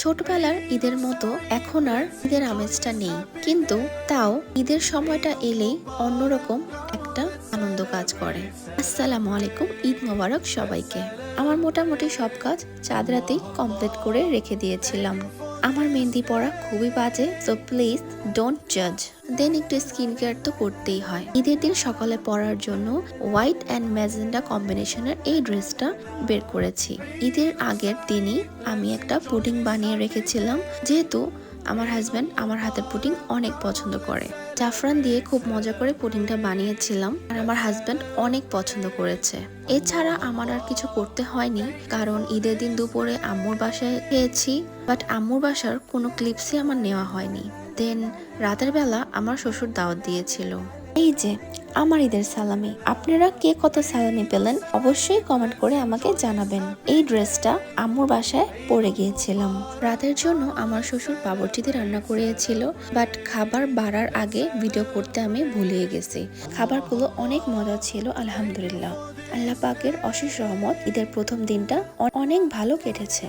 ছোটবেলার ঈদের মতো এখন আর ঈদের আমেজটা নেই, কিন্তু তাও ঈদের সময়টা এলেই অন্যরকম একটা আনন্দ কাজ করে। আসসালামু আলাইকুম, ঈদ মোবারক সবাইকে। আমার মোটামুটি সব কাজ চাঁদ রাতেই কমপ্লিট করে রেখে দিয়েছিলাম। আমার মেহেন্দি পরা খুবই বাজে, সো প্লিজ ডোন্ট জাজ। দেন একটু স্কিন কেয়ার তো করতেই হয়। ঈদের দিন সকালে পরার জন্য হোয়াইট অ্যান্ড ম্যাজেন্ডা কম্বিনেশনের এই ড্রেসটা বের করেছি। ঈদের আগের দিনই আমি একটা পুডিং বানিয়ে রেখেছিলাম, যেহেতু আমার হাজব্যান্ড আমার হাতের পুডিং অনেক পছন্দ করে। জাফরান দিয়ে খুব মজা করে পুডিংটা বানিয়েছিলাম, আর আমার হাজব্যান্ড অনেক পছন্দ করেছে। এছাড়া আমার আর কিছু করতে হয়নি, কারণ ঈদের দিন দুপুরে আম্মুর বাসায় খেয়েছি, বাট আম্মুর বাসার কোনো ক্লিপসই আমার নেওয়া হয়নি। দেন রাতের বেলা আমার শ্বশুর দাওয়াত দিয়েছিল। এই যে আমার ঈদের সালামি, আপনারা কে কত সালামি পেলেন অবশ্যই কমেন্ট করে আমাকে জানাবেন। এই ড্রেসটা আম্মুর বাসায় পরে গিয়েছিলাম। রাতের জন্য আমার শ্বশুর বাবরচিতে রান্না করিয়েছিল, বাট খাবার বাড়ার আগে ভিডিও করতে আমি ভুলিয়ে গেছি। খাবারগুলো অনেক মজা ছিল আলহামদুলিল্লাহ। আল্লাহ পাকের অশেষ রহমত, ঈদের প্রথম দিনটা অনেক ভালো কেটেছে।